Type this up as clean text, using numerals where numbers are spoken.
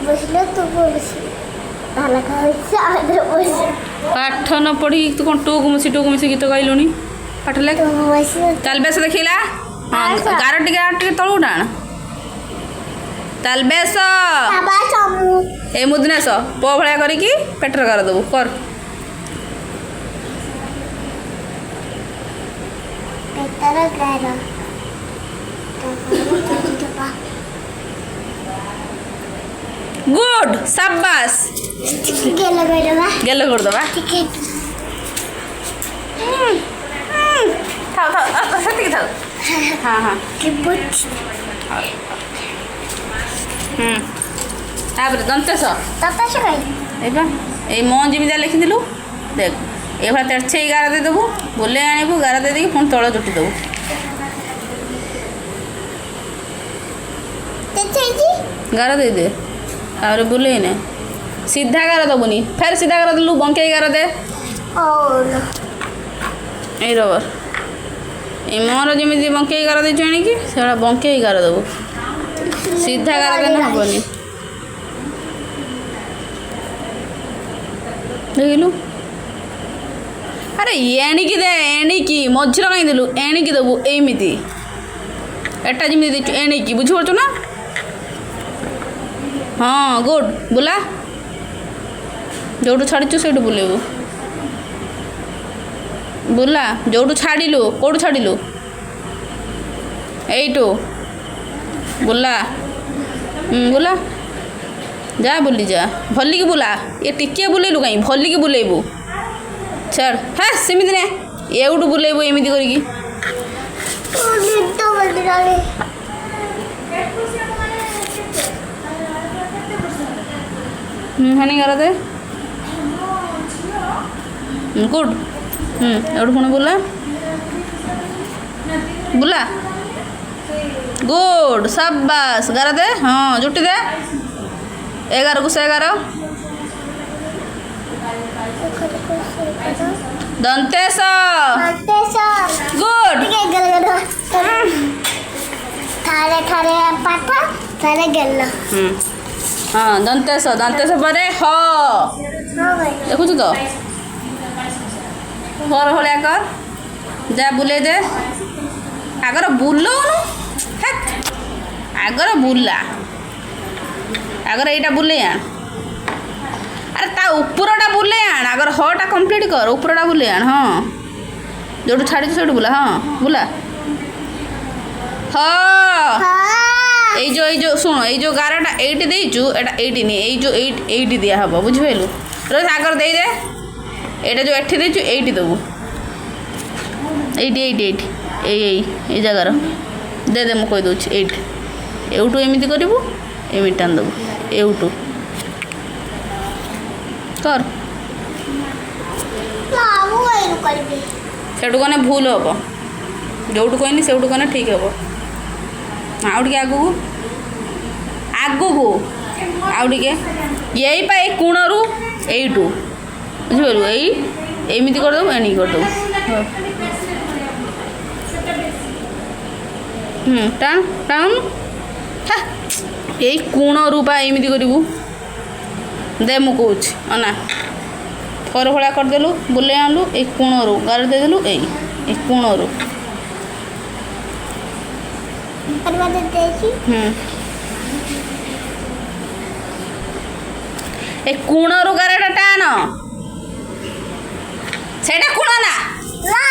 बसले तू बसले ताला खाइछ आदर बस पाठ न पढ़ी तू कौन टूक मुसी गीत गाइलुनी पाठ ले तू बस ताल बेस देखिला हाँ गार टिके तलू डाण ताल बेस बाबा समू ए मुदिनेश पो भलिया करिकी पेटर गार दबु कर पेटर गार गुड शाबाश गेला गइला गेलो कर दबा ठीक है थाओ थाओ सती थाओ हाँ हाँ कि बुच तापर दंतेश तता से गई एबा ए म जिमिदा लिखिदिलु देख ए भला तेरछे गार दे देबु बोले आनिबु गार दे देकी पुन तळ जुटी देबु तेचे जी गार दे दे और बोले ने सीधा गार दबुनी फिर सीधा गार देलु बंके गार दे और ए रबर ए मोर जिमिदी बंके गार दे जानी कि सेडा बंके गार दबु सीधा गार देना हबनी देखिलु अरे एणिकी दे एणिकी मझिर कहीं देलु एणिकी देबु एमिति एटा जिमिति देचु एणिकी बुझी पड़छु ना हाँ गुड बुला जोटू छाड़ीचु से बुलेबू बुला जोटू छाड़िलु कौटू छाड़िलु एइटू बुला बुला जा बुली जा भलिकी बुला ये टिके बुलेलु कहीं भलिकी बुलेबू छाड़ हाँ सेमिति ने एउटू बुलेबू एमिति करिकी तो बल डाले हनी कर दे गुड एवढं पुणे बोला बुला गुड शाबाश गार दे हाँ जुटी दे 11 को 11 दंतेश गुड थारे थारे पाठा थारे गेल हाँ दंतेश दंतेश पर ह देखु तो घर भलिया कर जा बुले दे आगर बुलौनु आगर बुला आगर एटा बुले आण अरे ता उपरटा बुले आण आगर हटा कंप्लीट कर उपरटा बुले आण हाँ जोटू छाड़ी से बुला हाँ बुला हाँ ये जो शुण ये जो गारटा एटी देचु एटा एटी नहीं ये जो एटी दिया हम बुझिलु रोज आगर दे दे एटा जो एठी देचु एटी देबु एटी एटी एटी ए जगार दे दे मु कहि दउछि एट एउटू एमिति करिवु एमिति टान देबु एउटू कर लाऊ एनु करबे सेटू कने भूल हबो जोटू कहनी सेटू कने ठीक हबो आउ टिके आगु आउ टिके यही पा ए कोणरू एइटू बुझिलु एई एमिति कर दउ एनी कर दउ टाण टाण यही कोणरू पा एमिति करिवु दे मु कहूछि अना थर भलिया करदेलु बुले आनलु ए कोणरू गार देदेलु ए कोणरू करवा देछि ए कोणरू गारटा टाण सेटा कोण ना ला